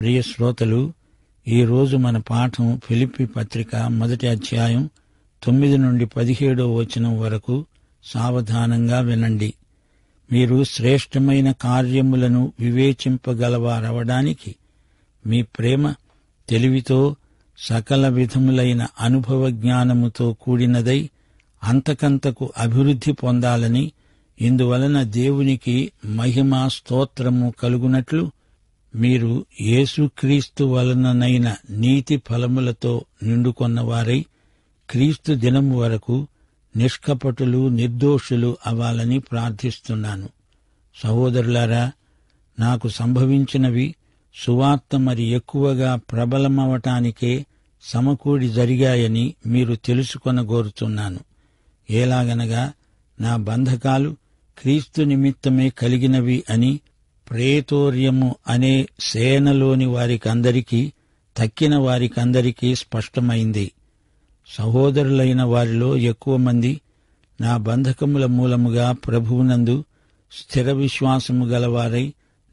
ప్రియ శ్రోతలు, ఈరోజు మన పాఠం ఫిలిప్పీ పత్రిక 1వ అధ్యాయం 9 నుండి 17వ వచనం వరకు. సావధానంగా వినండి. మీరు శ్రేష్టమైన కార్యములను వివేచింపగలవారవడానికి మీ ప్రేమ తెలివితో సకల విధములైన అనుభవ జ్ఞానముతో కూడినదై అంతకంతకు అభివృద్ధి పొందాలని, ఇందువలన దేవునికి మహిమ స్తోత్రము కలుగునట్లు మీరు యేసుక్రీస్తు వలననైన నీతి ఫలములతో నిండుకొన్నవారై క్రీస్తు దినము వరకు నిష్కపటులు నిర్దోషులు అవ్వాలని ప్రార్థిస్తున్నాను. సహోదరులారా, నాకు సంభవించినవి సువార్త మరి ఎక్కువగా ప్రబలమవటానికే సమకూడి జరిగాయని మీరు తెలుసుకొనగోరుతున్నాను. ఎలాగనగా నా బంధకాలు క్రీస్తు నిమిత్తమే కలిగినవి అని ప్రేతోర్యము అనే సేనలోని వారికందరికీ తక్కిన వారికందరికీ స్పష్టమైంది. సహోదరులైన వారిలో ఎక్కువ మంది నా బంధకముల మూలముగా ప్రభువునందు స్థిర విశ్వాసము గలవారై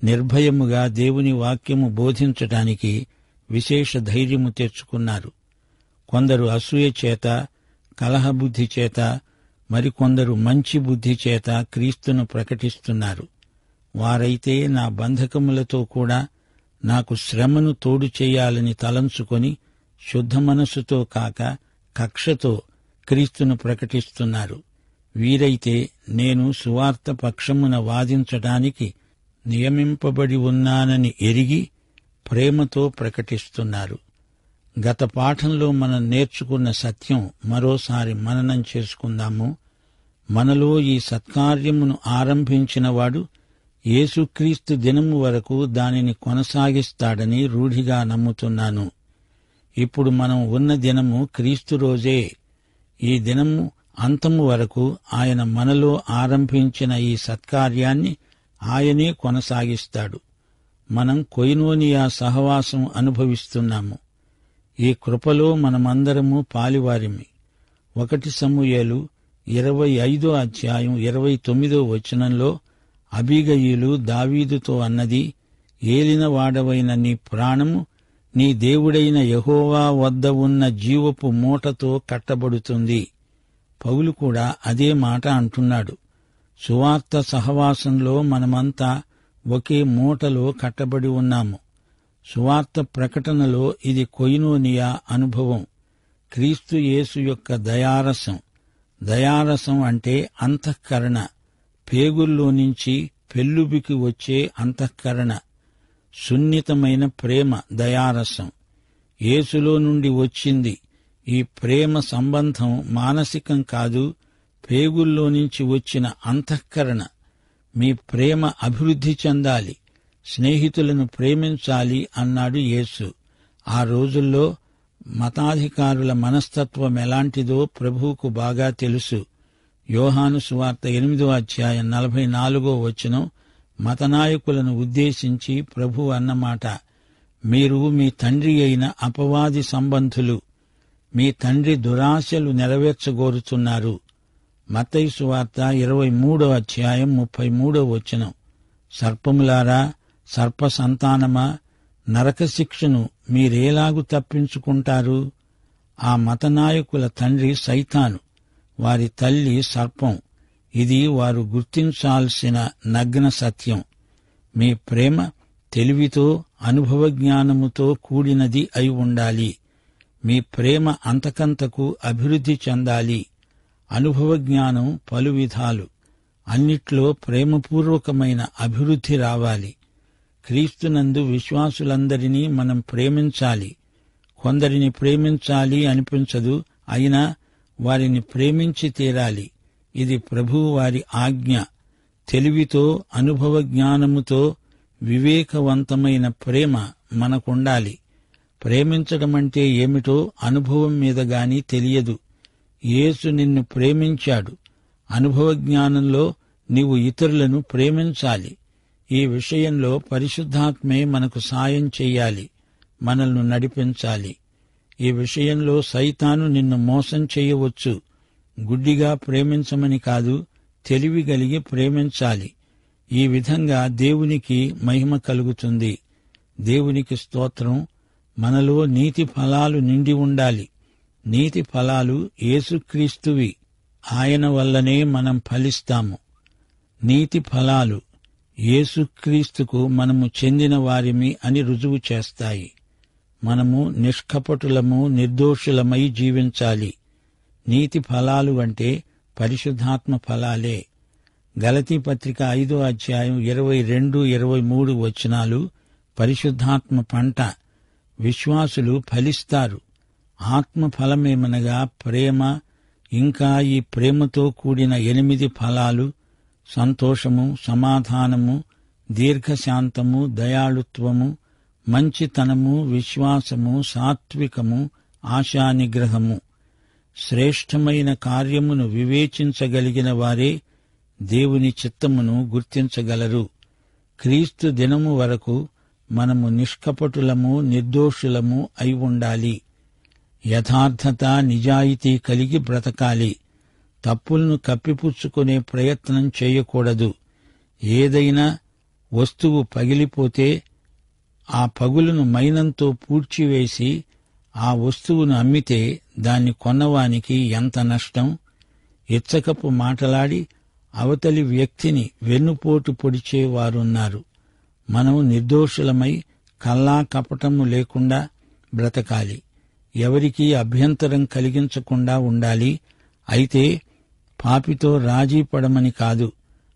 నిర్భయముగా దేవుని వాక్యము బోధించటానికి విశేష ధైర్యము తెచ్చుకున్నారు. కొందరు అసూయ చేత, కలహబుద్ధి చేత, మరికొందరు మంచి బుద్ధి చేత క్రీస్తును ప్రకటిస్తున్నారు. వారైతే నా బంధకములతో కూడా నాకు శ్రమను తోడు చేయాలని తలంచుకొని శుద్ధ మనస్సుతో కాక కక్షతో క్రీస్తును ప్రకటిస్తున్నారు. వీరైతే నేను సువార్త పక్షమున వాదించటానికి నియమింపబడి ఉన్నానని ఎరిగి ప్రేమతో ప్రకటిస్తున్నారు. గత పాఠంలో మనం నేర్చుకున్న సత్యం మరోసారి మననం చేసుకుందాము. మనలో ఈ సత్కార్యమును ఆరంభించినవాడు యేసుక్రీస్తు దినము వరకు దానిని కొనసాగిస్తాడని రూఢిగా నమ్ముతున్నాను. ఇప్పుడు మనం ఉన్న దినము క్రీస్తు రోజే. ఈ దినము అంతము వరకు ఆయన మనలో ఆరంభించిన ఈ సత్కార్యాన్ని ఆయనే కొనసాగిస్తాడు. మనం కొయినోనియా సహవాసం అనుభవిస్తున్నాము. ఈ కృపలో మనమందరము పాలివారిమి. 1 సమూయేలు 25వ అధ్యాయం 29వ వచనంలో అబీగయీలు దావీదుతో అన్నది, ఏలినవాడవైన నీ ప్రాణము నీ దేవుడైన యెహోవా వద్ద ఉన్న జీవపు మూటతో కట్టబడుతుంది. పౌలు కూడా అదే మాట అంటున్నాడు. సువార్త సహవాసంలో మనమంతా ఒకే మూటలో కట్టబడి ఉన్నాము. సువార్త ప్రకటనలో ఇది కొయినోనియా అనుభవం, క్రీస్తు యేసు యొక్క దయారసం. దయారసం అంటే అంతఃకరణ, పేగుల్లో నుంచి పెల్లుబికి వచ్చే అంతఃకరణ. సున్నితమైన ప్రేమ దయారసం యేసులో నుండి వచ్చింది. ఈ ప్రేమ సంబంధం మానసికం కాదు, పేగుల్లో నుంచి వచ్చిన అంతఃకరణ. మీ ప్రేమ అభివృద్ధి చెందాలి, స్నేహితులను ప్రేమించాలి అన్నాడు యేసు. ఆ రోజుల్లో మతాధికారుల మనస్తత్వం ఎలాంటిదో ప్రభువుకు బాగా తెలుసు. యోహాను సువార్త 8వ అధ్యాయం 44వ వచనం మతనాయకులను ఉద్దేశించి ప్రభువు అన్నమాట, మీరు మీ తండ్రి అయిన అపవాది సంబంధులు, మీ తండ్రి దురాశలు నెరవేర్చగోరుతున్నారు. మత్తయి సువార్త 23వ అధ్యాయం 33వ వచనం, సర్పములారా, సర్ప సంతానమా, నరకశిక్షను మీరేలాగు తప్పించుకుంటారు? ఆ మతనాయకుల తండ్రి సైతాను, వారి తల్లి సర్పం. ఇది వారు గుర్తించాల్సిన నగ్న సత్యం. మీ ప్రేమ తెలివితో అనుభవ జ్ఞానముతో కూడినది అయి ఉండాలి. మీ ప్రేమ అంతకంతకు అభివృద్ధి చెందాలి. అనుభవ జ్ఞానం పలు విధాలు, అన్నిట్లో ప్రేమపూర్వకమైన అభివృద్ధి రావాలి. క్రీస్తునందు విశ్వాసులందరినీ మనం ప్రేమించాలి. కొందరిని ప్రేమించాలి అనిపించదు, అయినా వారిని ప్రేమించి తీరాలి. ఇది ప్రభువు వారి ఆజ్ఞ. తెలివితో అనుభవ జ్ఞానముతో వివేకవంతమైన ప్రేమ మనకుండాలి. ప్రేమించడమంటే ఏమిటో అనుభవం మీద గాని తెలియదు. యేసు నిన్ను ప్రేమించాడు. అనుభవ జ్ఞానంలో నీవు ఇతరులను ప్రేమించాలి. ఈ విషయంలో పరిశుద్ధాత్మే మనకు సాయం చెయ్యాలి, మనల్ని నడిపించాలి. ఈ విషయంలో సైతాను నిన్ను మోసం చేయవచ్చు. గుడ్డిగా ప్రేమించమని కాదు, తెలివి కలిగి ప్రేమించాలి. ఈ విధంగా దేవునికి మహిమ కలుగుతుంది. దేవునికి స్తోత్రం. మనలో నీతి ఫలాలు నిండి ఉండాలి. నీతి ఫలాలు యేసుక్రీస్తువి. ఆయన వల్లనే మనం ఫలిస్తాము. నీతి ఫలాలు యేసుక్రీస్తుకు మనము చెందిన వారిమి అని రుజువు చేస్తాయి. మనము నిష్కపటులము, నిర్దోషులమై జీవించాలి. నీతి ఫలాలు అంటే పరిశుద్ధాత్మ ఫలాలే. గలతీ పత్రిక 5వ అధ్యాయం 22-23 వచనాలు పరిశుద్ధాత్మ పంట. విశ్వాసులు ఫలిస్తారు. ఆత్మ ఫలమేమనగా ప్రేమ, ఇంకా ఈ ప్రేమతో కూడిన 8 ఫలాలు: సంతోషము, సమాధానము, దీర్ఘశాంతము, దయాళుత్వము, మంచితనము, విశ్వాసము, సాత్వికము, ఆశానిగ్రహము. శ్రేష్టమైన కార్యమును వివేచించగలిగిన వారే దేవుని చిత్తమును గుర్తించగలరు. క్రీస్తు దినము వరకు మనము నిష్కపటులము, నిర్దోషులము అయి ఉండాలి. యథార్థత, నిజాయితీ కలిగి బ్రతకాలి. తప్పులను కప్పిపుచ్చుకునే ప్రయత్నం చేయకూడదు. ఏదైనా వస్తువు పగిలిపోతే ఆ పగులును మైనంతో పూడ్చివేసి ఆ వస్తువును అమ్మితే దాన్ని కొన్నవానికి ఎంత నష్టం! ఇచ్చకపు మాటలాడి అవతలి వ్యక్తిని వెన్నుపోటు పొడిచేవారున్నారు. మనం నిర్దోషులమై కల్లా కపటము లేకుండా బ్రతకాలి. ఎవరికీ అభ్యంతరం కలిగించకుండా ఉండాలి. అయితే పాపితో రాజీ పడమని కాదు,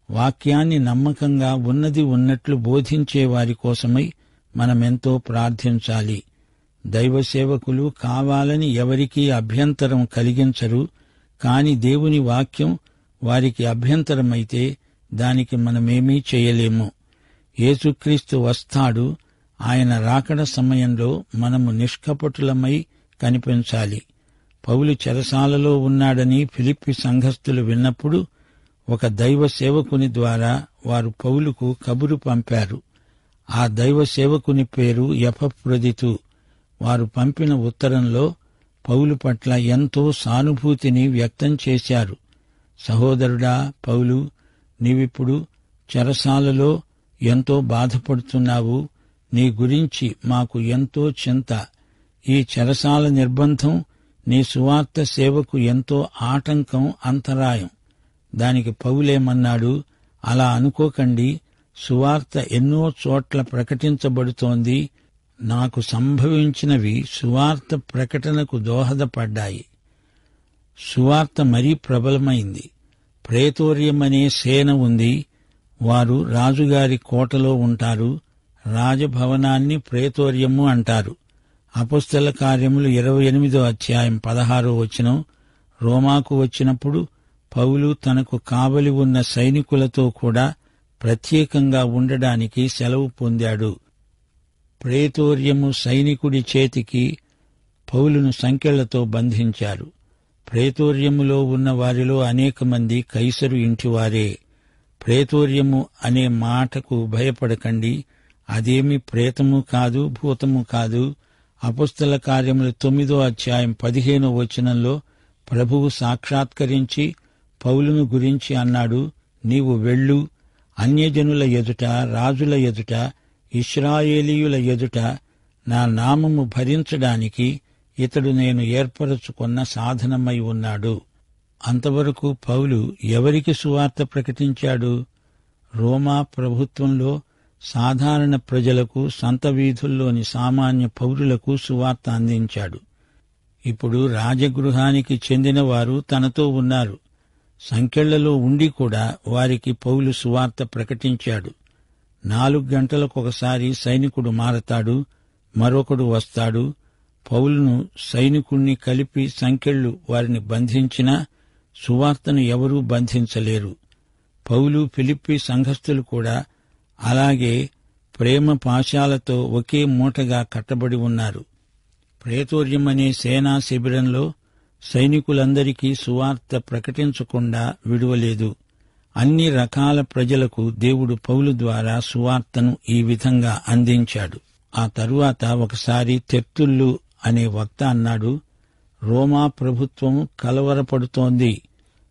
వాక్యాన్ని నమ్మకంగా ఉన్నది ఉన్నట్లు బోధించే వారి కోసమై మనమెంతో ప్రార్థించాలి. దైవ సేవకులు కావాలని ఎవరికీ అభ్యంతరం కలిగించరు. కాని దేవుని వాక్యం వారికి అభ్యంతరమైతే దానికి మనమేమీ చేయలేము. యేసుక్రీస్తు వస్తాడు. ఆయన రాకడ సమయంలో మనము నిష్కపటులమై కనిపించాలి. పౌలు చెరసాలలో ఉన్నాడని ఫిలిప్పి సంఘస్థులు విన్నప్పుడు ఒక దైవ సేవకుని ద్వారా వారు పౌలుకు కబురు పంపారు. ఆ దైవ సేవకుని పేరు ఎపఫ్రొదితు. వారు పంపిన ఉత్తరంలో పౌలు పట్ల ఎంతో సానుభూతిని వ్యక్తం చేశారు. సహోదరుడా పౌలు, నీవిప్పుడు చెరసాలలో ఎంతో బాధపడుతున్నావు. నీ గురించి మాకు ఎంతో చింత. ఈ చెరసాల నిర్బంధం నీ సువార్త సేవకు ఎంతో ఆటంకం, అంతరాయం. దానికి పౌలేమన్నాడు, అలా అనుకోకండి. సువార్త ఎన్నో చోట్ల ప్రకటించబడుతోంది. నాకు సంభవించినవి సువార్త ప్రకటనకు దోహదపడ్డాయి. సువార్త మరీ ప్రబలమైంది. ప్రేతోర్యమనే సేన ఉంది. వారు రాజుగారి కోటలో ఉంటారు. రాజభవనాన్ని ప్రేతోర్యము అంటారు. అపొస్తల కార్యములు 28వ అధ్యాయం 16వ వచనం. రోమాకు వచ్చినప్పుడు పౌలు తనకు కావలి ఉన్న సైనికులతో కూడా ప్రత్యేకంగా ఉండడానికి సెలవు పొందాడు. ప్రేతోర్యము సైనికుడి చేతికి పౌలును సంకెళ్లతో బంధించారు. ప్రేతోర్యములో ఉన్న వారిలో అనేక మంది కైసరు ఇంటివారే. ప్రేతోర్యము అనే మాటకు భయపడకండి. అదేమి ప్రేతము కాదు, భూతము కాదు. అపొస్తల కార్యములు 9వ అధ్యాయం 15వ వచనంలో ప్రభువు సాక్షాత్కరించి పౌలును గురించి అన్నాడు, నీవు వెళ్ళు, అన్యజనుల ఎదుట, రాజుల ఎదుట, ఇశ్రాయేలీయుల ఎదుట నా నామము భరించడానికి ఇతడు నేను ఏర్పరచుకున్న సాధనమై ఉన్నాడు. అంతవరకు పౌలు ఎవరికి సువార్త ప్రకటించాడు? రోమా ప్రభుత్వంలో సాధారణ ప్రజలకు, సంత వీధుల్లోని సామాన్య పౌరులకు సువార్త అందించాడు. ఇప్పుడు రాజగృహానికి చెందిన వారు తనతో ఉన్నారు. సంకెళ్లలో ఉండి కూడా వారికి పౌలు సువార్త ప్రకటించాడు. 4 గంటలకొకసారి సైనికుడు మారతాడు, మరొకడు వస్తాడు. పౌలును సైనికుణ్ణి కలిపి సంకెళ్లు వారిని బంధించినా సువార్తను ఎవరూ బంధించలేరు. పౌలు, ఫిలిప్పి సంఘస్థులు కూడా అలాగే ప్రేమ పాశాలతో ఒకే మూటగా కట్టబడి ఉన్నారు. ప్రేతోర్యమనే సేనా శిబిరంలో సైనికులందరికీ సువార్త ప్రకటించకుండా విడువలేదు. అన్ని రకాల ప్రజలకు దేవుడు పౌలు ద్వారా సువార్తను ఈ విధంగా అందించాడు. ఆ తరువాత ఒకసారి తెర్తుల్లు అనే వక్త అన్నాడు, రోమా ప్రభుత్వం కలవరపడుతోంది.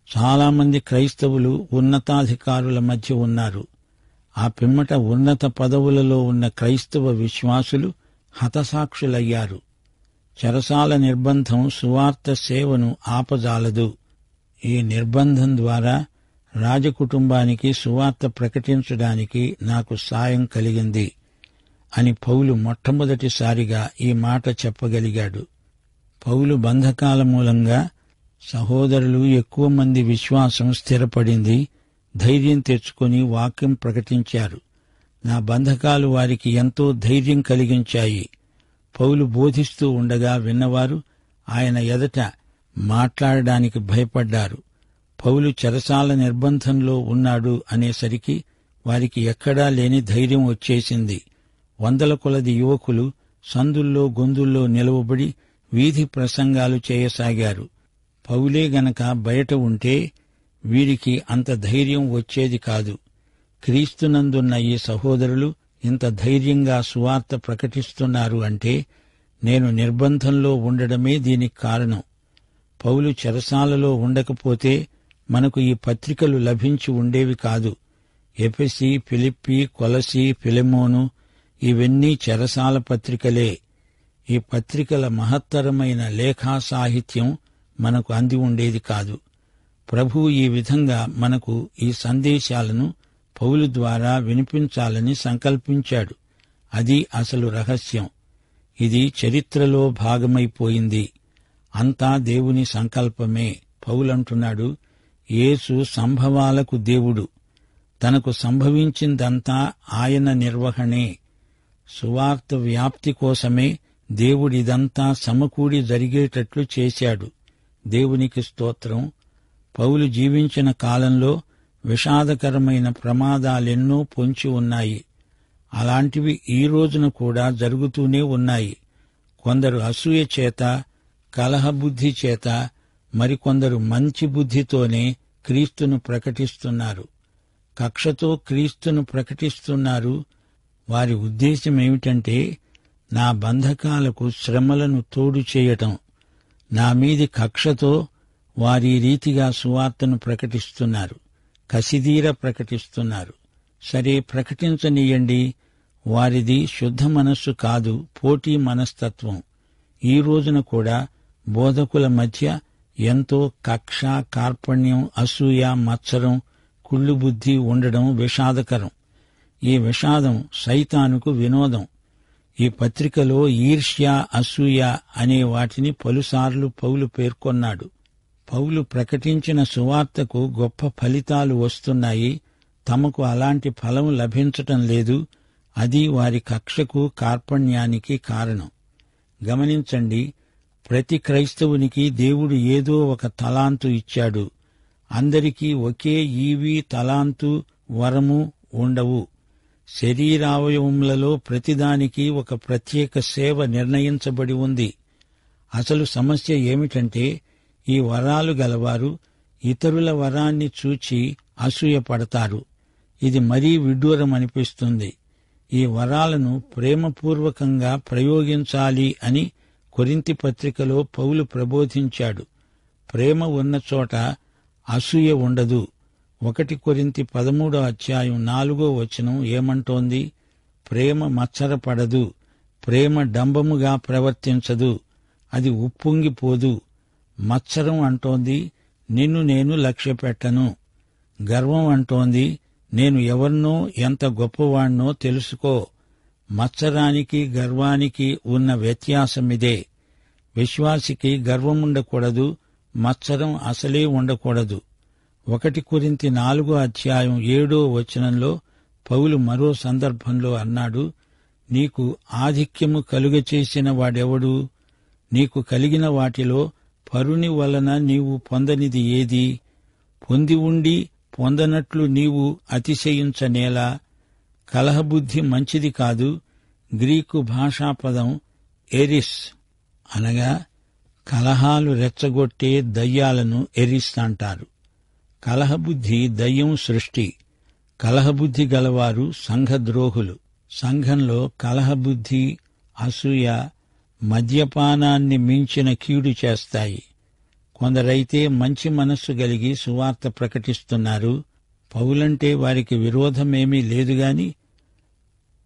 చాలామంది క్రైస్తవులు ఉన్నతాధికారుల మధ్య ఉన్నారు. ఆ పిమ్మట ఉన్నత పదవులలో ఉన్న క్రైస్తవ విశ్వాసులు హతసాక్షులయ్యారు. చెరసాల నిర్బంధం సువార్త సేవను ఆపజాలదు. ఈ నిర్బంధం ద్వారా రాజకుటుంబానికి సువార్త ప్రకటించడానికి నాకు సాయం కలిగింది అని పౌలు మొట్టమొదటిసారిగా ఈ మాట చెప్పగలిగాడు. పౌలు బంధకాల మూలంగా సహోదరులు ఎక్కువ మంది విశ్వాసం స్థిరపడింది. ధైర్యం తెచ్చుకుని వాక్యం ప్రకటించారు. నా బంధకాలు వారికి ఎంతో ధైర్యం కలిగించాయి. పౌలు బోధిస్తూ ఉండగా విన్నవారు ఆయన ఎదుట మాట్లాడడానికి భయపడ్డారు. పౌలు చెరసాల నిర్బంధంలో ఉన్నాడు అనేసరికి వారికి ఎక్కడా లేని ధైర్యం వచ్చేసింది. వందల కొలది యువకులు సందుల్లో గొంతుల్లో నిలవబడి వీధి ప్రసంగాలు చేయసాగారు. పౌలే గనక బయట ఉంటే వీరికి అంత ధైర్యం వచ్చేది కాదు. క్రీస్తునందున్న ఈ సహోదరులు ఇంత ధైర్యంగా సువార్త ప్రకటిస్తున్నారు అంటే నేను నిర్బంధంలో ఉండడమే దీనికి కారణం. పౌలు చెరసాలలో ఉండకపోతే మనకు ఈ పత్రికలు లభించి ఉండేవి కాదు. ఎఫెసీ, ఫిలిప్పీ, కొలసీ, ఫిలెమోను ఇవన్నీ చెరసాల పత్రికలే. ఈ పత్రికల మహత్తరమైన లేఖా సాహిత్యం మనకు అంది ఉండేది కాదు. ప్రభువు ఈ విధంగా మనకు ఈ సందేశాలను పౌలు ద్వారా వినిపించాలని సంకల్పించాడు. అది అసలు రహస్యం. ఇది చరిత్రలో భాగమైపోయింది. అంతా దేవుని సంకల్పమే. పౌలంటున్నాడు, యేసు సంభవాలకు దేవుడు. తనకు సంభవించిందంతా ఆయన నిర్వహణే. సువార్త వ్యాప్తి కోసమే దేవుడిదంతా సమకూడి జరిగేటట్లు చేశాడు. దేవునికి స్తోత్రం. పౌలు జీవించిన కాలంలో విషాదకరమైన ప్రమాదాలెన్నో పొంచి ఉన్నాయి. అలాంటివి ఈ రోజున కూడా జరుగుతూనే ఉన్నాయి. కొందరు అసూయ చేత, కలహబుద్ధి చేత, మరికొందరు మంచి బుద్ధితోనే క్రీస్తును ప్రకటిస్తున్నారు. కక్షతో క్రీస్తును ప్రకటిస్తున్నారు. వారి ఉద్దేశమేమిటంటే నా బంధకాలకు శ్రమలను తోడు చేయటం. నా మీది కక్షతో వారి రీతిగా సువార్తను ప్రకటిస్తున్నారు. కసిదీర ప్రకటిస్తున్నారు. సరే, ప్రకటించనీయండి. వారిది శుద్ధ మనస్సు కాదు, పోటీ మనస్తత్వం. ఈ రోజున కూడా బోధకుల మధ్య ఎంతో కక్ష, కార్పణ్యం, అసూయ, మత్సరం, కుళ్ళుబుద్ధి ఉండడం విషాదకరం. ఈ విషాదం సైతానుకు వినోదం. ఈ పత్రికలో ఈర్ష్య, అసూయ అనే వాటిని పలుసార్లు పౌలు పేర్కొన్నాడు. పౌలు ప్రకటించిన సువార్తకు గొప్ప ఫలితాలు వస్తున్నాయి. తమకు అలాంటి ఫలం లభించటం లేదు. అది వారి కక్షకు, కార్పణ్యానికి కారణం. గమనించండి, ప్రతి క్రైస్తవునికి దేవుడు ఏదో ఒక తలాంతు ఇచ్చాడు. అందరికీ ఒకే ఈవి, తలాంతు, వరము ఉండవు. శరీరావయవములలో ప్రతిదానికి ఒక ప్రత్యేక సేవ నిర్ణయించబడి ఉంది. అసలు సమస్య ఏమిటంటే ఈ వరాలు గలవారు ఇతరుల వరాన్ని చూచి అసూయపడతారు. ఇది మరీ విడ్డూరమనిపిస్తుంది. ఈ వరాలను ప్రేమపూర్వకంగా ప్రయోగించాలి అని కొరింథీ పత్రికలో పౌలు ప్రబోధించాడు. ప్రేమ ఉన్న చోట అసూయ ఉండదు. 1 కొరింథీ 13:4 ఏమంటోంది? ప్రేమ మత్సరపడదు, ప్రేమ డంబముగా ప్రవర్తించదు, అది ఉప్పొంగిపోదు. మత్సరం అంటోంది, నిన్ను నేను లక్ష్యపెట్టను. గర్వం అంటోంది, నేను ఎవరినో, ఎంత గొప్పవాణ్ణో తెలుసుకో. మత్సరానికి, గర్వానికి ఉన్న వ్యత్యాసమిదే. విశ్వాసికి గర్వముండకూడదు, మత్సరం అసలే ఉండకూడదు. 1 కొరింథీ 4:7 పౌలు మరో సందర్భంలో అన్నాడు, నీకు ఆధిక్యము కలుగచేసిన వాడెవడు? నీకు కలిగిన వాటిలో పరుని వలన నీవు పొందనిది ఏది? పొంది ఉండి పొందనట్లు నీవు అతిశయించనేలా? కలహబుద్ధి మంచిది కాదు. గ్రీకు భాషాపదం ఎరిస్ అనగా కలహాలు రెచ్చగొట్టే దయ్యాలను ఎరిస్ అంటారు. కలహబుద్ధి దయ్యం సృష్టి. కలహబుద్ధి గలవారు సంఘద్రోహులు. సంఘంలో కలహబుద్ధి, అసూయ, మద్యపానాన్ని మించిన కీడు చేస్తాయి. కొందరైతే మంచి మనస్సు కలిగి సువార్త ప్రకటిస్తున్నారు. పౌలంటే వారికి విరోధమేమీ లేదుగాని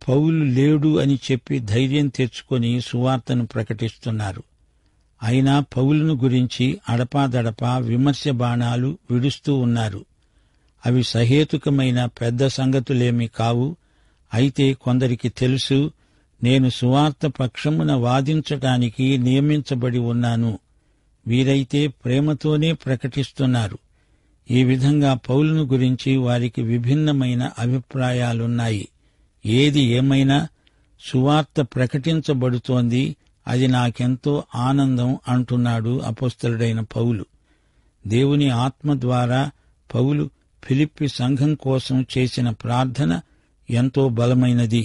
పౌలు లేడు అని చెప్పి ధైర్యం తెచ్చుకొని సువార్తను ప్రకటిస్తున్నారు. అయినా పౌలును గురించి అడపాదడపా విమర్శ బాణాలు విడుస్తూ ఉన్నారు. అవి సహేతుకమైన పెద్ద సంగతులేమీ కావు. అయితే కొందరికి తెలుసు, నేను సువార్త పక్షమున వాదించటానికి నియమించబడి ఉన్నాను. వీరైతే ప్రేమతోనే ప్రకటిస్తున్నారు. ఈ విధంగా పౌలును గురించి వారికి విభిన్నమైన అభిప్రాయాలున్నాయి. ఏది ఏమైనా సువార్త ప్రకటించబడుతోంది, అది నాకెంతో ఆనందం అంటున్నాడు అపొస్తలుడైన పౌలు. దేవుని ఆత్మ ద్వారా పౌలు ఫిలిప్పి సంఘం కోసం చేసిన ప్రార్థన ఎంతో బలమైనది.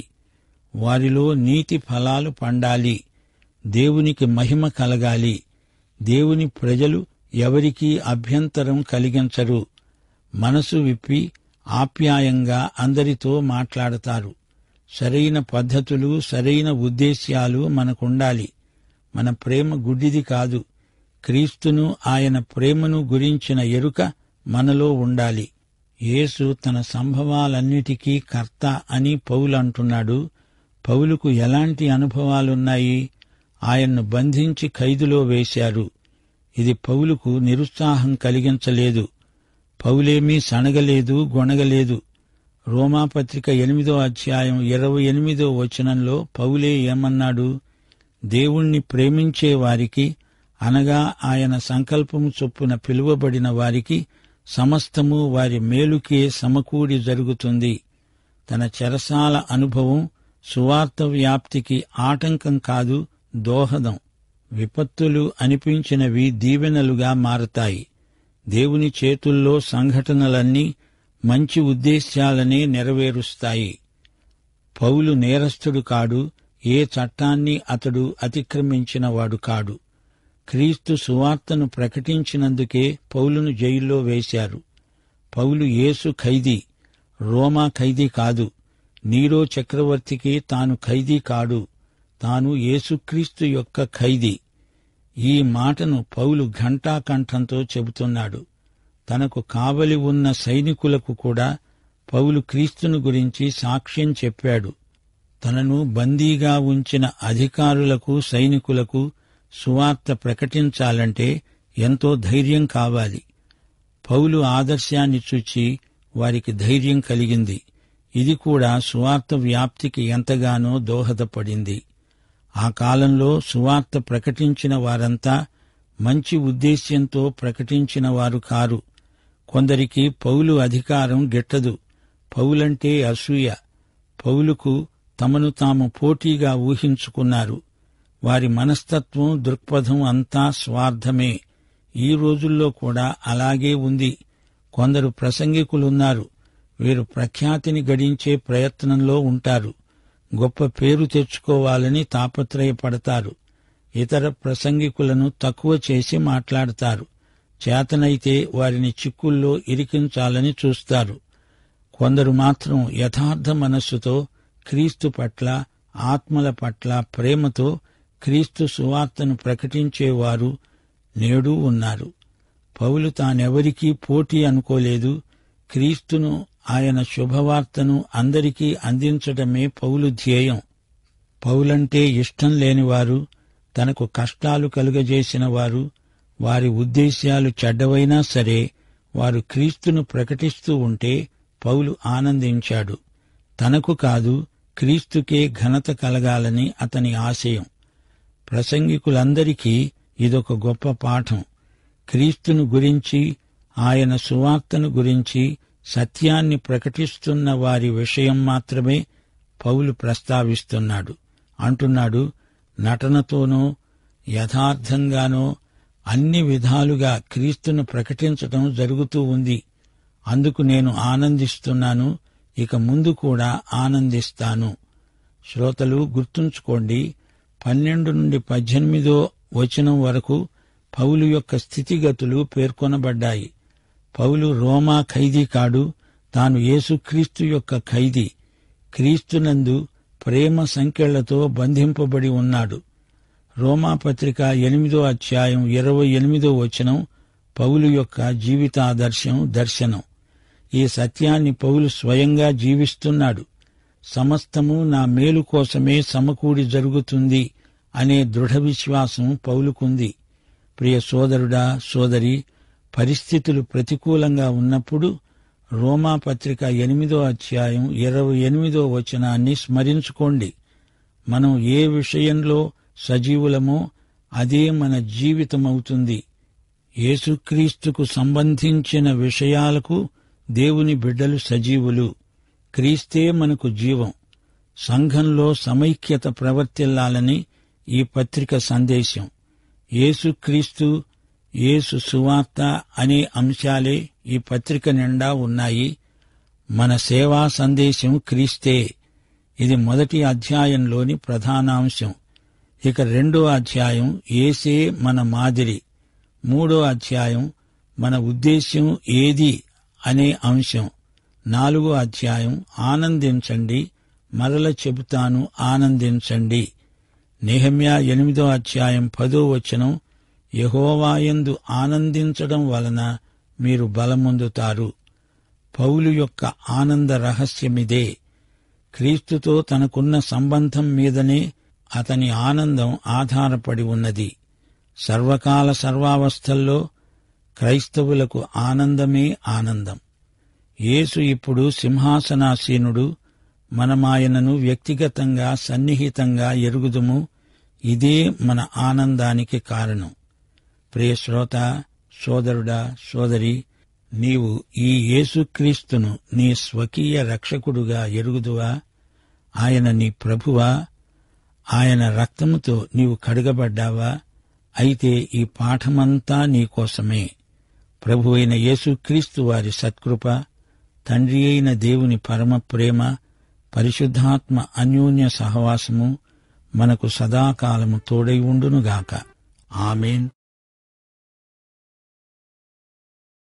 వారిలో నీతి ఫలాలు పండాలి, దేవునికి మహిమ కలగాలి. దేవుని ప్రజలు ఎవరికీ అభ్యంతరం కలిగించరు. మనసు విప్పి ఆప్యాయంగా అందరితో మాట్లాడతారు. సరైన పద్ధతులు, సరైన ఉద్దేశ్యాలు మనకుండాలి. మన ప్రేమ గుడ్డిది కాదు. క్రీస్తును, ఆయన ప్రేమను గురించిన ఎరుక మనలో ఉండాలి. యేసు తన సంభవాలన్నిటికీ కర్త అని పౌలు అంటున్నాడు. పౌలుకు ఎలాంటి అనుభవాలున్నాయి? ఆయన్ను బంధించి ఖైదులో వేశారు. ఇది పౌలుకు నిరుత్సాహం కలిగించలేదు. పౌలేమీ సణగలేదు, గొణగలేదు. రోమాపత్రిక 8వ అధ్యాయం 28వ వచనంలో పౌలే ఏమన్నాడు? దేవుణ్ణి ప్రేమించే వారికి, అనగా ఆయన సంకల్పము చొప్పున పిలువబడిన వారికి సమస్తము వారి మేలుకే సమకూడి జరుగుతుంది. తన చెరసాల అనుభవం సువార్త వ్యాప్తికి ఆటంకం కాదు, దోహదం. విపత్తులు అనిపించినవి దీవెనలుగా మారతాయి. దేవుని చేతుల్లో సంఘటనలన్నీ మంచి ఉద్దేశ్యాలనే నెరవేరుస్తాయి. పౌలు నేరస్థుడు కాడు, ఏ చట్టాన్ని అతడు అతిక్రమించినవాడు కాడు. క్రీస్తు సువార్తను ప్రకటించినందుకే పౌలును జైల్లో వేశారు. పౌలు యేసు ఖైదీ, రోమా ఖైదీ కాదు. నీరో చక్రవర్తికి తాను ఖైదీ కాడు, తాను యేసుక్రీస్తు యొక్క ఖైదీ. ఈ మాటను పౌలు ఘంటాకంఠంతో చెబుతున్నాడు. తనకు కావలి ఉన్న సైనికులకు కూడా పౌలు క్రీస్తును గురించి సాక్ష్యం చెప్పాడు. తనను బందీగా ఉంచిన అధికారులకు, సైనికులకు సువార్త ప్రకటించాలంటే ఎంతో ధైర్యం కావాలి. పౌలు ఆదర్శాన్ని చూచి వారికి ధైర్యం కలిగింది. ఇది కూడా సువార్త వ్యాప్తికి ఎంతగానో దోహదపడింది. ఆ కాలంలో సువార్త ప్రకటించిన వారంతా మంచి ఉద్దేశ్యంతో ప్రకటించిన వారు కారు. కొందరికి పౌలు అధికారం గిట్టదు. పౌలంటే అసూయ. పౌలుకు తమను తాము పోటీగా ఊహించుకున్నారు. వారి మనస్తత్వం, దృక్పథం అంతా స్వార్థమే. ఈ రోజుల్లో కూడా అలాగే ఉంది. కొందరు ప్రసంగికులున్నారు. వీరు ప్రఖ్యాతిని గడించే ప్రయత్నంలో ఉంటారు. గొప్ప పేరు తెచ్చుకోవాలని తాపత్రయపడతారు. ఇతర ప్రసంగికులను తక్కువ చేసి మాట్లాడతారు. చేతనైతే వారిని చిక్కుల్లో ఇరికించాలని చూస్తారు. కొందరు మాత్రం యథార్థ మనస్సుతో క్రీస్తు పట్ల, ఆత్మల పట్ల ప్రేమతో క్రీస్తు సువార్తను ప్రకటించేవారు నేడు ఉన్నారు. పౌలు తానెవరికీ పోటీ అనుకోలేదు. క్రీస్తును, ఆయన శుభవార్తను అందరికీ అందించడమే పౌలు ధ్యేయం. పౌలంటే ఇష్టం లేనివారు, తనకు కష్టాలు కలుగజేసిన వారు, వారి ఉద్దేశ్యాలు చెడ్డవైనా సరే వారు క్రీస్తును ప్రకటిస్తూ ఉంటే పౌలు ఆనందించాడు. తనకు కాదు, క్రీస్తుకే ఘనత కలగాలని అతని ఆశయం. ప్రసంగికులందరికీ ఇదొక గొప్ప పాఠం. క్రీస్తును గురించి, ఆయన సువార్తను గురించి, సత్యాన్ని ప్రకటిస్తున్న వారి విషయం మాత్రమే పౌలు ప్రస్తావిస్తున్నాడు. అంటున్నాడు, నటనతోనో యథార్థంగానో అన్ని విధాలుగా క్రీస్తును ప్రకటించటం జరుగుతూ ఉంది. అందుకు నేను ఆనందిస్తున్నాను, ఇక ముందు కూడా ఆనందిస్తాను. శ్రోతలు గుర్తుంచుకోండి, 12 నుండి 18 వచనం వరకు పౌలు యొక్క స్థితిగతులు పేర్కొనబడ్డాయి. పౌలు రోమా ఖైదీ కాడు, తాను యేసుక్రీస్తు యొక్క ఖైదీ. క్రీస్తునందు ప్రేమ సంకెళ్లతో బంధింపబడి ఉన్నాడు. రోమాపత్రిక 8వ అధ్యాయం 28వ వచనం పౌలు యొక్క జీవితాదర్శం, దర్శనం. ఈ సత్యాన్ని పౌలు స్వయంగా జీవిస్తున్నాడు. సమస్తము నా మేలు కోసమే సమకూడి జరుగుతుంది అనే దృఢ విశ్వాసం పౌలుకుంది. ప్రియ సోదరుడా, సోదరి, పరిస్థితులు ప్రతికూలంగా ఉన్నప్పుడు రోమాపత్రిక 8వ అధ్యాయం 28వ వచనాన్ని స్మరించుకోండి. మనం ఏ విషయంలో సజీవులమో అదే మన జీవితమవుతుంది. యేసుక్రీస్తుకు సంబంధించిన విషయాలకు దేవుని బిడ్డలు సజీవులు. క్రీస్తే మనకు జీవం. సంఘంలో సమైక్యత ప్రవర్తిల్లాలని ఈ పత్రిక సందేశం. యేసుక్రీస్తు, యేసు సువార్త అనే అంశాలే ఈ పత్రిక నిండా ఉన్నాయి. మన సేవా సందేశం క్రీస్తే. ఇది మొదటి అధ్యాయంలోని ప్రధానాంశం. ఇక 2వ అధ్యాయం యేసే మన మాదిరి. 3వ అధ్యాయం మన ఉద్దేశ్యం ఏది అనే అంశం. 4వ అధ్యాయం ఆనందించండి, మరల చెబుతాను ఆనందించండి. నెహెమ్యా 8వ అధ్యాయం 10వ వచనం, యెహోవాయందు ఆనందించడం వలన మీరు బలమొందుతారు. పౌలు యొక్క ఆనంద రహస్యమిదే. క్రీస్తుతో తనకున్న సంబంధం మీదనే అతని ఆనందం ఆధారపడి ఉన్నది. సర్వకాల సర్వావస్థల్లో క్రైస్తవులకు ఆనందమే ఆనందం. యేసు ఇప్పుడు సింహాసనాసీనుడు. మనమాయనను వ్యక్తిగతంగా సన్నిహితంగా ఎరుగుదుము. ఇదే మన ఆనందానికి కారణం. ప్రియ శ్రోత, సోదరుడా, సోదరి, నీవు ఈ యేసుక్రీస్తును నీ స్వకీయ రక్షకుడుగా ఎరుగుదువా? ఆయన నీ ప్రభువా? ఆయన రక్తముతో నీవు కడుగబడ్డావా? అయితే ఈ పాఠమంతా నీకోసమే. ప్రభువైన యేసుక్రీస్తు వారి సత్కృప, తండ్రి అయిన దేవుని పరమ ప్రేమ, పరిశుద్ధాత్మ అన్యోన్య సహవాసము మనకు సదాకాలము తోడై ఉండునుగాక. ఆమేన్.